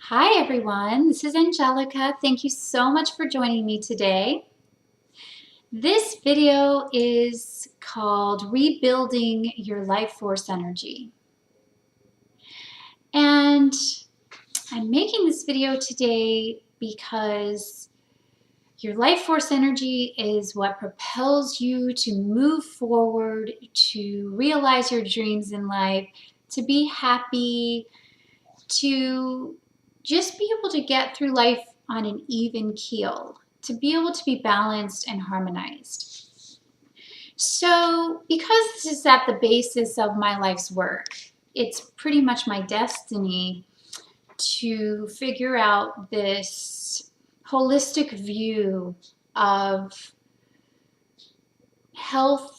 Hi everyone, this is Angelica. Thank you so much for joining me today. This video is called Rebuilding Your Life Force Energy. And I'm making this video today because your life force energy is what propels you to move forward, to realize your dreams in life, to be happy, to just be able to get through life on an even keel, to be able to be balanced and harmonized. So because this is at the basis of my life's work, it's pretty much my destiny to figure out this holistic view of health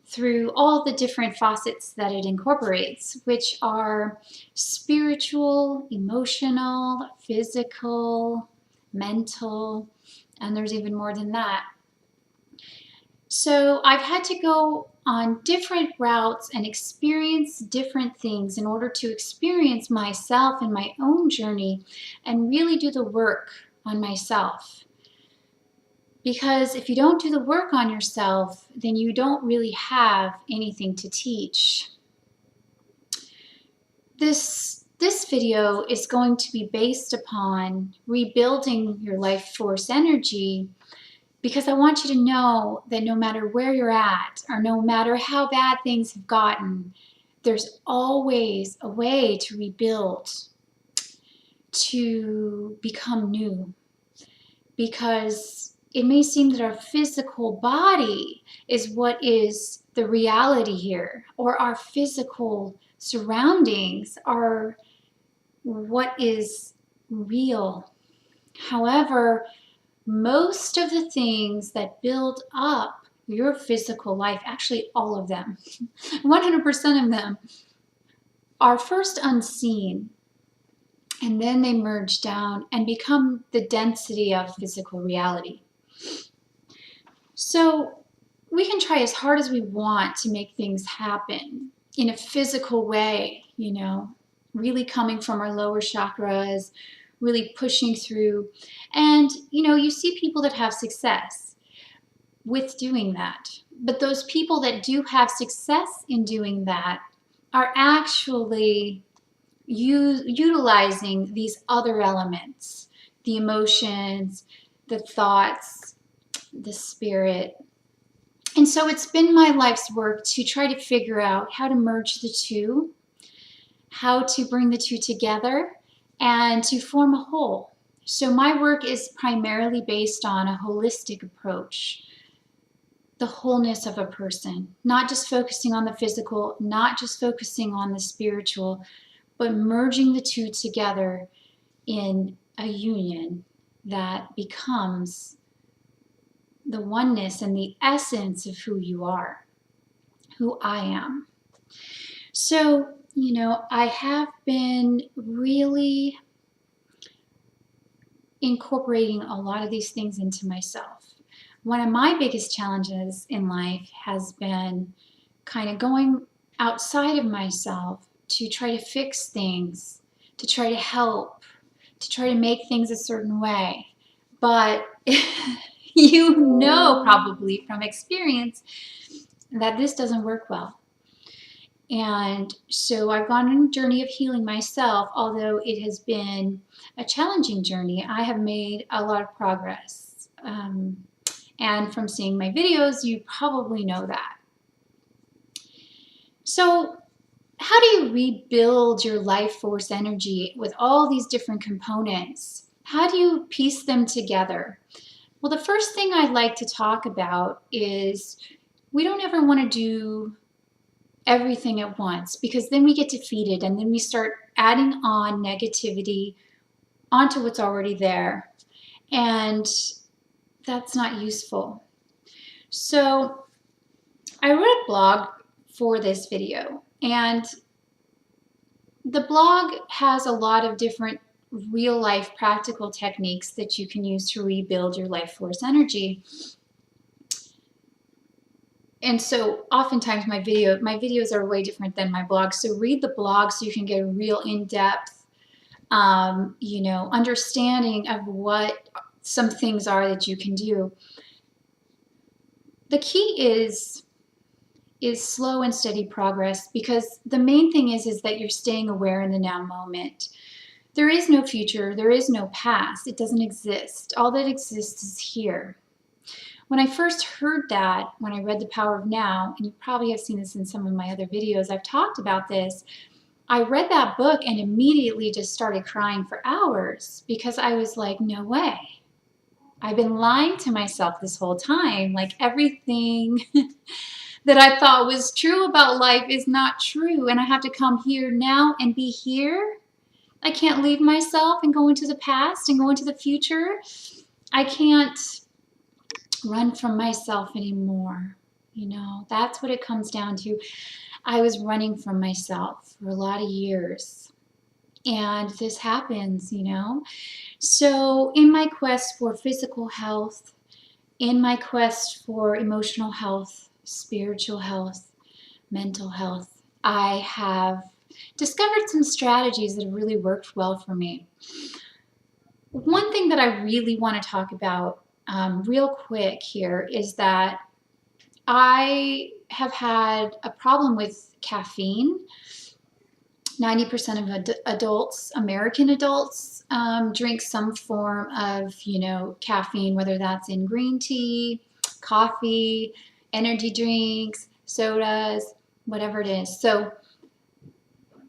through all the different facets that it incorporates, which are spiritual, emotional, physical, mental, and there's even more than that. So I've had to go on different routes and experience different things in order to experience myself and my own journey and really do the work on myself. Because if you don't do the work on yourself, then you don't really have anything to teach. This video is going to be based upon rebuilding your life force energy, because I want you to know that no matter where you're at or no matter how bad things have gotten, there's always a way to rebuild, to become new. Because it may seem that our physical body is what is the reality here, or our physical surroundings are what is real. However, most of the things that build up your physical life, actually all of them, 100% of them, are first unseen, and then they merge down and become the density of physical reality. So we can try as hard as we want to make things happen in a physical way, really coming from our lower chakras, really pushing through. And, you see people that have success with doing that. But those people that do have success in doing that are actually utilizing these other elements, the emotions, the thoughts, the spirit. And so it's been my life's work to try to figure out how to merge the two, how to bring the two together, and to form a whole. So my work is primarily based on a holistic approach, the wholeness of a person, not just focusing on the physical, not just focusing on the spiritual, but merging the two together in a union that becomes the oneness and the essence of who you are, who I am. So, I have been really incorporating a lot of these things into myself. One of my biggest challenges in life has been kind of going outside of myself to try to fix things, to try to help, to try to make things a certain way. But you know probably from experience that this doesn't work well. And so I've gone on a journey of healing myself. Although it has been a challenging journey, I have made a lot of progress. And from seeing my videos, you probably know that. So how do you rebuild your life force energy with all these different components? How do you piece them together? Well, the first thing I'd like to talk about is we don't ever want to do everything at once, because then we get defeated and then we start adding on negativity onto what's already there. And that's not useful. So I wrote a blog for this video, and the blog has a lot of different real life practical techniques that you can use to rebuild your life force energy. And so oftentimes my videos are way different than my blog. So read the blog so you can get a real in-depth you know, understanding of what some things are that you can do. The key is slow and steady progress, because the main thing is that you're staying aware in the now moment. There is no future, there is no past, it doesn't exist. All that exists is here. When I first heard that, when I read The Power of Now, and you probably have seen this in some of my other videos, I've talked about this, I read that book and immediately just started crying for hours, because I was like, no way. I've been lying to myself this whole time. Like, everything that I thought was true about life is not true, and I have to come here now and be here. I can't leave myself and go into the past and go into the future. I can't run from myself anymore. You know, that's what it comes down to. I was running from myself for a lot of years, and this happens, you know. So in my quest for physical health, in my quest for emotional health, spiritual health, mental health, I have discovered some strategies that have really worked well for me. One thing that I really want to talk about real quick here is that I have had a problem with caffeine. 90% of adults, American adults, drink some form of, you know, caffeine, whether that's in green tea, coffee, energy drinks, sodas, whatever it is. So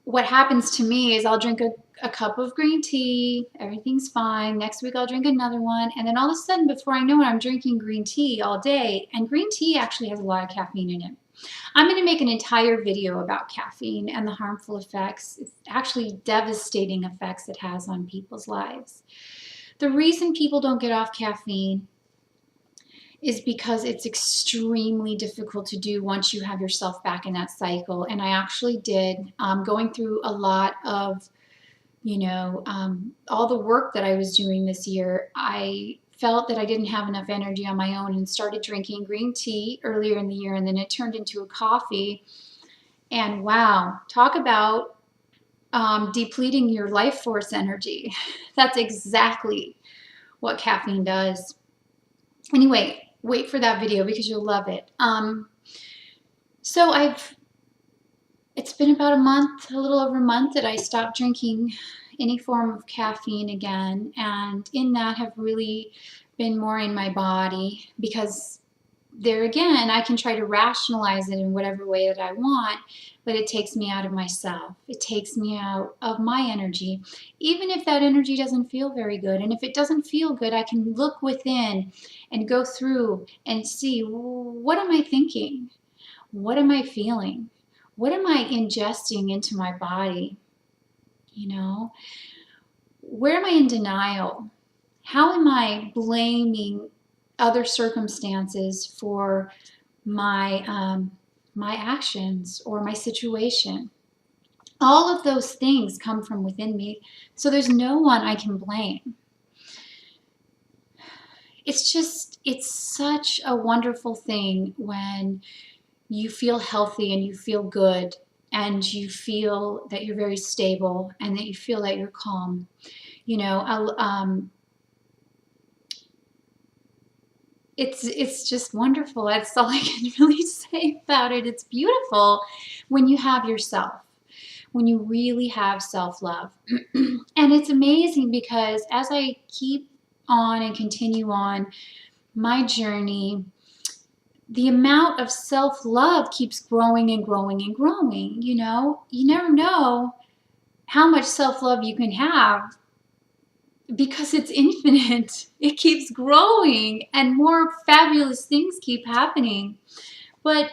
what happens to me is I'll drink a cup of green tea, everything's fine. Next week I'll drink another one, and then all of a sudden, before I know it, I'm drinking green tea all day. And green tea actually has a lot of caffeine in it. I'm going to make an entire video about caffeine and the harmful effects, it's actually devastating effects it has on people's lives. The reason people don't get off caffeine is because it's extremely difficult to do once you have yourself back in that cycle. And I actually did, going through a lot of, you know, all the work that I was doing this year, I felt that I didn't have enough energy on my own and started drinking green tea earlier in the year, and then it turned into a coffee. And wow, talk about depleting your life force energy. That's exactly what caffeine does. Anyway, wait for that video because you'll love it. So it's been about a month, a little over a month, that I stopped drinking any form of caffeine again, and in that have really been more in my body, because there again, I can try to rationalize it in whatever way that I want, but it takes me out of myself. It takes me out of my energy, even if that energy doesn't feel very good. And if it doesn't feel good, I can look within and go through and see, what am I thinking? What am I feeling? What am I ingesting into my body? You know, where am I in denial? How am I blaming other circumstances for my my actions or my situation? All of those things come from within me, so there's no one I can blame. It's such a wonderful thing when you feel healthy and you feel good and you feel that you're very stable and that you feel that you're calm. You know, it's just wonderful. That's all I can really say about it. It's beautiful when you have yourself, when you really have self-love. And it's amazing because as I keep on and continue on my journey, the amount of self-love keeps growing and growing and growing. You know, you never know how much self-love you can have because it's infinite. It keeps growing and more fabulous things keep happening. But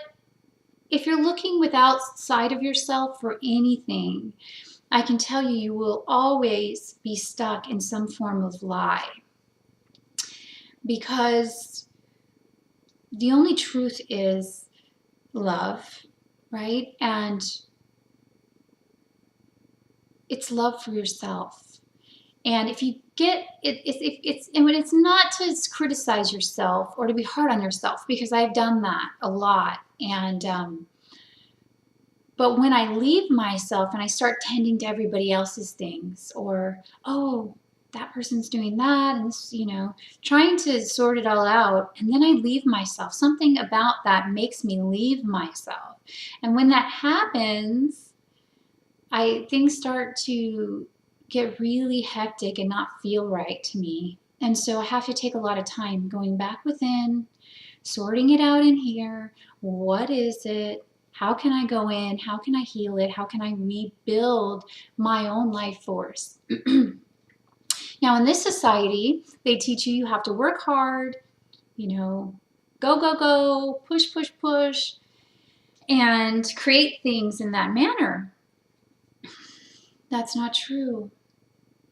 if you're looking outside of yourself for anything, I can tell you, you will always be stuck in some form of lie, because the only truth is love, right? And it's love for yourself. And if you get it, it's not to criticize yourself or to be hard on yourself, because I've done that a lot. And But when I leave myself and I start tending to everybody else's things, or, oh, that person's doing that, and this, trying to sort it all out, and then I leave myself. Something about that makes me leave myself. And when that happens, things start to get really hectic and not feel right to me. And so I have to take a lot of time going back within, sorting it out in here. What is it? How can I go in? How can I heal it? How can I rebuild my own life force? Now, in this society, they teach you have to work hard, go, go, go, push, push, push, and create things in that manner. That's not true.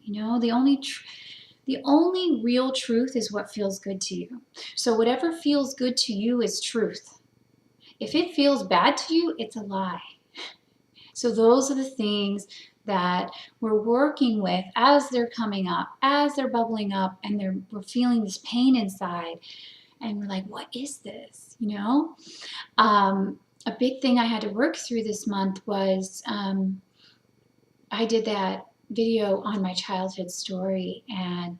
The only real truth is what feels good to you. So whatever feels good to you is truth. If it feels bad to you, it's a lie. So those are the things that we're working with as they're coming up, as they're bubbling up, and we're feeling this pain inside. And we're like, what is this? A big thing I had to work through this month was I did that video on my childhood story, and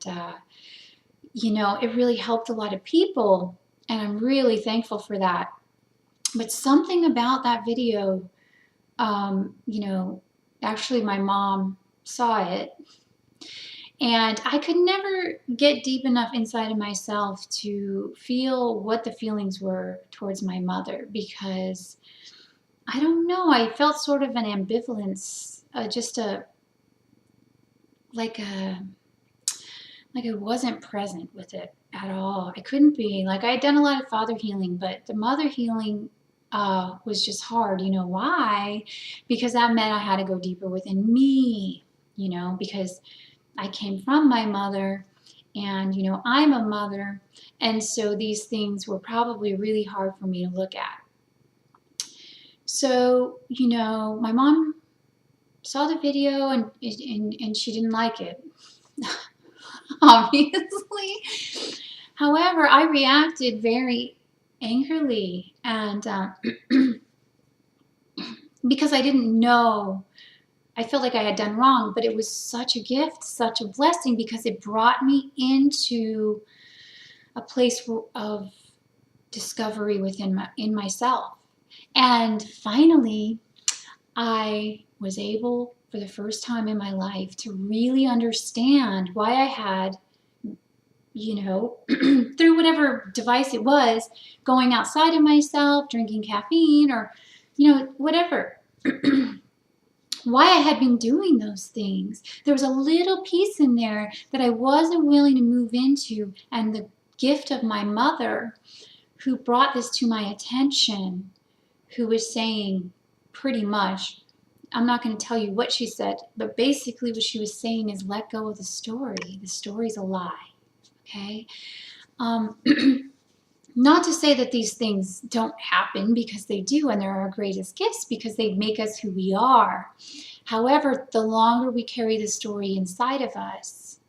it really helped a lot of people, and I'm really thankful for that. But something about that video, actually my mom saw it, and I could never get deep enough inside of myself to feel what the feelings were towards my mother, because I don't know, I felt sort of an ambivalence, like I wasn't present with it at all. I couldn't be. Like, I had done a lot of father healing, but the mother healing was just hard. You know why? Because that meant I had to go deeper within me, because I came from my mother, and, I'm a mother, and so these things were probably really hard for me to look at. So, my mom saw the video, and she didn't like it. Obviously. However, I reacted very angrily, and because I didn't know, I felt like I had done wrong, but it was such a gift, such a blessing, because it brought me into a place of discovery in myself. And finally, I was able, for the first time in my life, to really understand why I had, through whatever device it was, going outside of myself, drinking caffeine, or, whatever, why I had been doing those things. There was a little piece in there that I wasn't willing to move into, and the gift of my mother, who brought this to my attention, who was saying pretty much, I'm not going to tell you what she said, but basically what she was saying is, let go of the story. The story's a lie. Okay? Not to say that these things don't happen, because they do, and they're our greatest gifts, because they make us who we are. However, the longer we carry the story inside of us,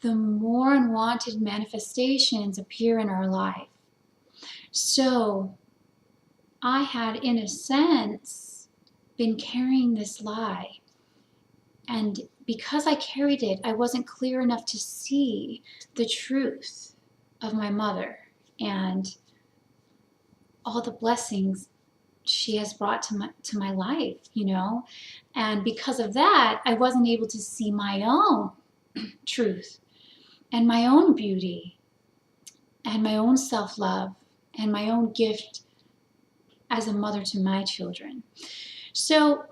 the more unwanted manifestations appear in our life. So I had, in a sense, been carrying this lie. And because I carried it, I wasn't clear enough to see the truth of my mother and all the blessings she has brought to my life, And because of that, I wasn't able to see my own truth and my own beauty and my own self-love and my own gift as a mother to my children. So,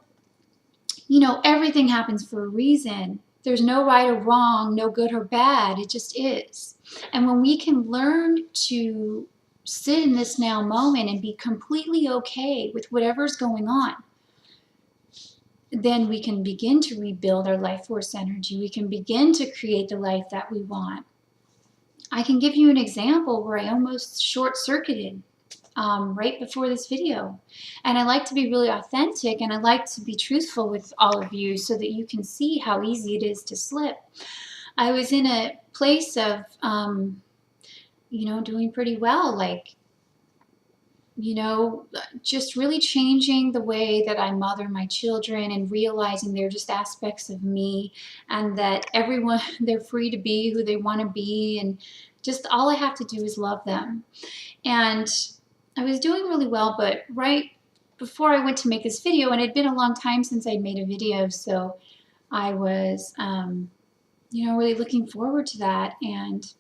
everything happens for a reason. There's no right or wrong, no good or bad. It just is. And when we can learn to sit in this now moment and be completely okay with whatever's going on, then we can begin to rebuild our life force energy. We can begin to create the life that we want. I can give you an example where I almost short-circuited right before this video. And I like to be really authentic, and I like to be truthful with all of you so that you can see how easy it is to slip. I was in a place of, doing pretty well, like you know, just really changing the way that I mother my children and realizing they're just aspects of me, and that everyone, they're free to be who they want to be, and just all I have to do is love them. And I was doing really well, but right before I went to make this video, and it had been a long time since I'd made a video, so I was, you know, really looking forward to that. And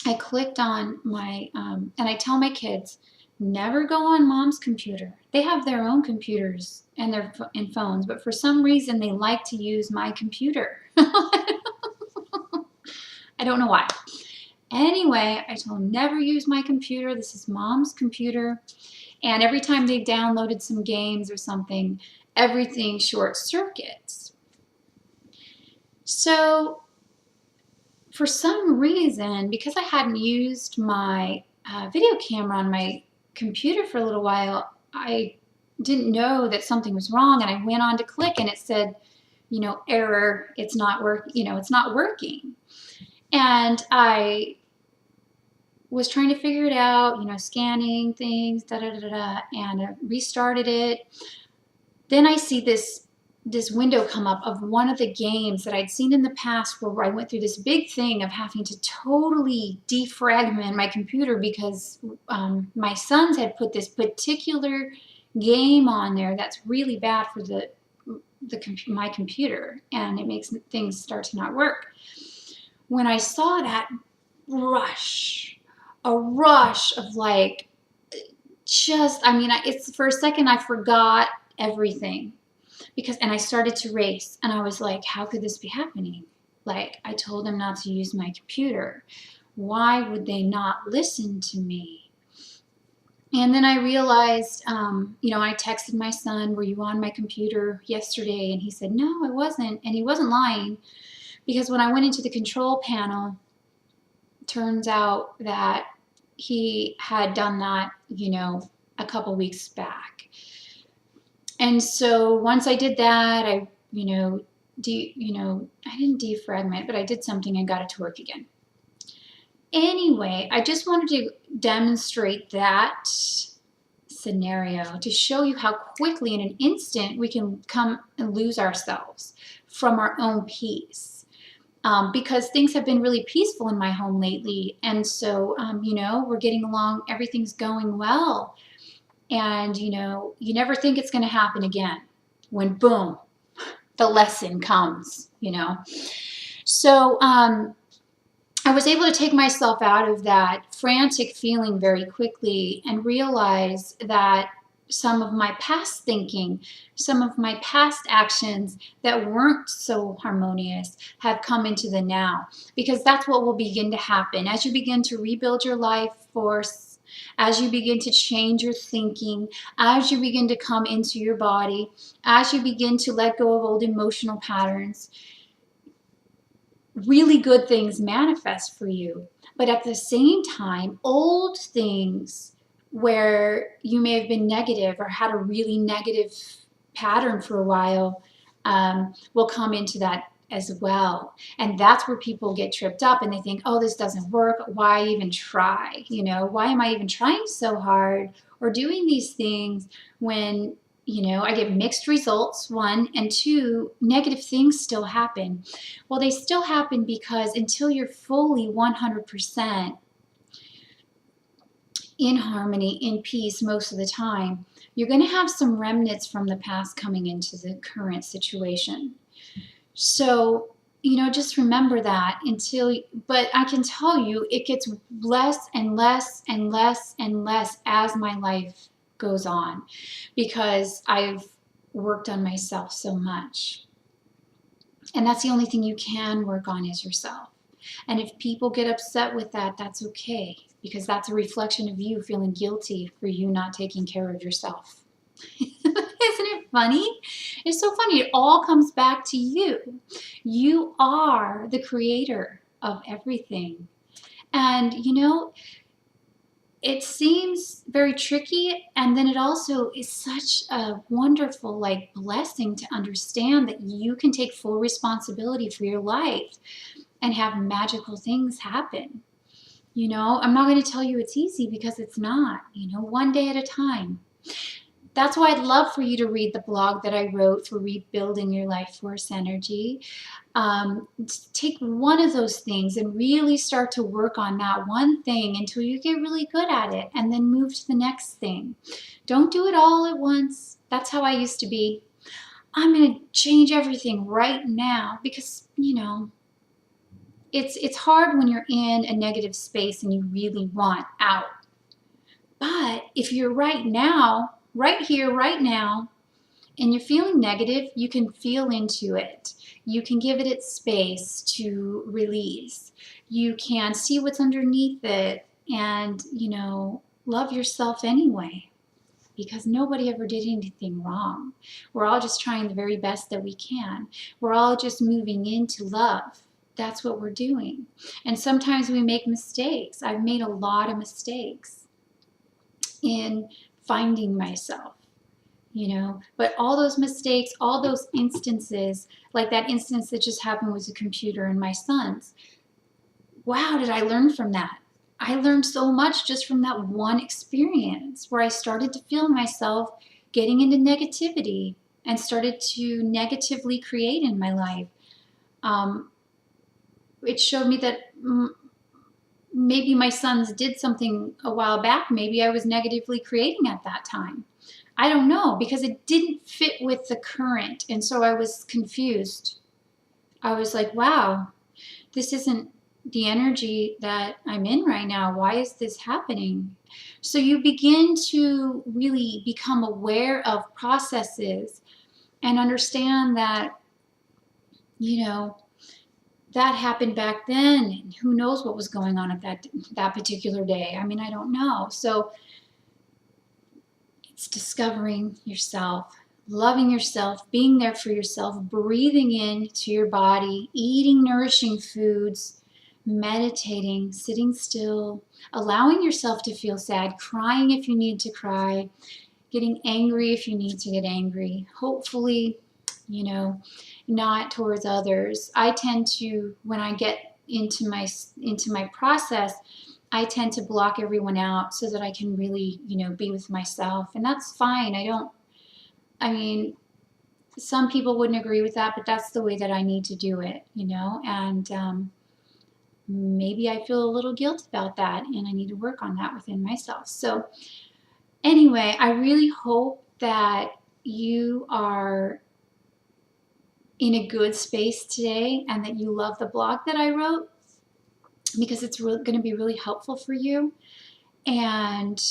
I clicked on my, and I tell my kids, never go on mom's computer. They have their own computers and phones, but for some reason they like to use my computer. I don't know why. Anyway, I told them, never use my computer. This is mom's computer. And every time they downloaded some games or something, everything short circuits. So for some reason, because I hadn't used my video camera on my computer for a little while, I didn't know that something was wrong, and I went on to click and it said, you know, error, it's not it's not working. And I was trying to figure it out, you know, scanning things, and I restarted it. Then I see this window come up of one of the games that I'd seen in the past, where I went through this big thing of having to totally defragment my computer because my sons had put this particular game on there that's really bad for my computer, and it makes things start to not work. When I saw that a rush of like, just, I mean, it's for a second I forgot everything. And I started to race, and I was like, how could this be happening? Like, I told them not to use my computer. Why would they not listen to me? And then I realized, you know, I texted my son, were you on my computer yesterday? And he said, no, I wasn't. And he wasn't lying, because when I went into the control panel, turns out that he had done that, you know, a couple weeks back. And so once I did that, I didn't defragment, but I did something and got it to work again. Anyway, I just wanted to demonstrate that scenario to show you how quickly in an instant we can come and lose ourselves from our own peace. Because things have been really peaceful in my home lately. And so, you know, we're getting along, everything's going well. And, you know, you never think it's going to happen again when, boom, the lesson comes, you know. So I was able to take myself out of that frantic feeling very quickly and realize that some of my past thinking, some of my past actions that weren't so harmonious have come into the now. Because that's what will begin to happen as you begin to rebuild your life force, as you begin to change your thinking, as you begin to come into your body, as you begin to let go of old emotional patterns. Really good things manifest for you. But at the same time, old things where you may have been negative or had a really negative pattern for a while will come into that as well. And that's where people get tripped up and they think, oh, this doesn't work. Why even try? You know, why am I even trying so hard or doing these things when, you know, I get mixed results, one, and two, negative things still happen. Well, they still happen because until you're fully 100% in harmony, in peace most of the time, you're going to have some remnants from the past coming into the current situation. So, you know, just remember that but I can tell you it gets less and less and less and less as my life goes on, because I've worked on myself so much. And that's the only thing you can work on is yourself. And if people get upset with that, that's okay, because that's a reflection of you feeling guilty for you not taking care of yourself. Isn't it funny? It's so funny. It all comes back to you. You are the creator of everything. And, you know, it seems very tricky, and then it also is such a wonderful, like, blessing to understand that you can take full responsibility for your life and have magical things happen. You know, I'm not going to tell you it's easy because it's not, you know, one day at a time. That's why I'd love for you to read the blog that I wrote for rebuilding your life force energy. Take one of those things and really start to work on that one thing until you get really good at it, and then move to the next thing. Don't do it all at once. That's how I used to be. I'm going to change everything right now because, you know, it's hard when you're in a negative space and you really want out. But if you're right now, right here, right now, and you're feeling negative, you can feel into it. You can give it its space to release. You can see what's underneath it and, you know, love yourself anyway, because nobody ever did anything wrong. We're all just trying the very best that we can. We're all just moving into love. That's what we're doing. And sometimes we make mistakes. I've made a lot of mistakes in finding myself, you know, but all those mistakes, all those instances, like that instance that just happened with the computer and my sons, wow, did I learn from that? I learned so much just from that one experience where I started to feel myself getting into negativity and started to negatively create in my life. It showed me that maybe my sons did something a while back. Maybe I was negatively creating at that time. I don't know, because it didn't fit with the current. And so I was confused. I was like, wow, this isn't the energy that I'm in right now. Why is this happening? So you begin to really become aware of processes and understand that, you know, that happened back then, and who knows what was going on at that particular day. I mean, I don't know. So it's discovering yourself, loving yourself, being there for yourself, breathing into your body, eating nourishing foods, meditating, sitting still, allowing yourself to feel sad, crying if you need to cry, getting angry if you need to get angry. Hopefully, you know, not towards others. I tend to, when I get into my process, I tend to block everyone out so that I can really, you know, be with myself. And that's fine. I mean, some people wouldn't agree with that, but that's the way that I need to do it, you know. And maybe I feel a little guilt about that, and I need to work on that within myself. So anyway, I really hope that you are in a good space today and that you love the blog that I wrote, because it's going to be really helpful for you. And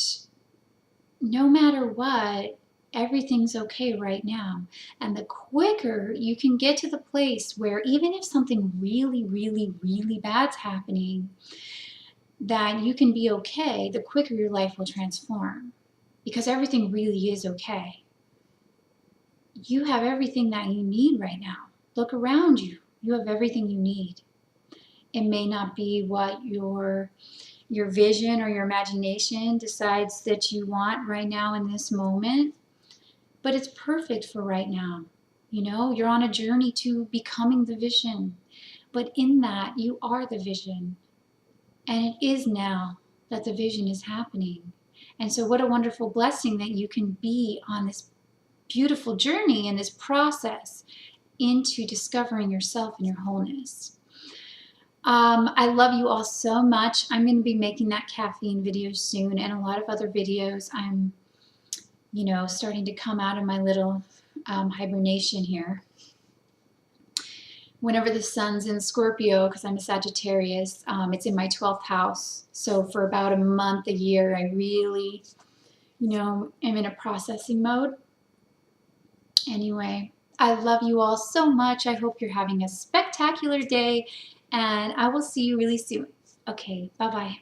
no matter what, everything's okay right now. And the quicker you can get to the place where even if something really, really, really bad's happening, that you can be okay, the quicker your life will transform, because everything really is okay. You have everything that you need right now. Look around you. You have everything you need. It may not be what your vision or your imagination decides that you want right now in this moment, but it's perfect for right now. You know, you're on a journey to becoming the vision, but in that you are the vision, and it is now that the vision is happening. And so what a wonderful blessing that you can be on this beautiful journey and this process into discovering yourself and your wholeness. I love you all so much. I'm going to be making that caffeine video soon, and a lot of other videos. I'm, you know, starting to come out of my little hibernation here. Whenever the sun's in Scorpio, because I'm a Sagittarius, it's in my 12th house. So for about a month, a year, I really, you know, am in a processing mode. Anyway, I love you all so much. I hope you're having a spectacular day, and I will see you really soon. Okay, bye-bye.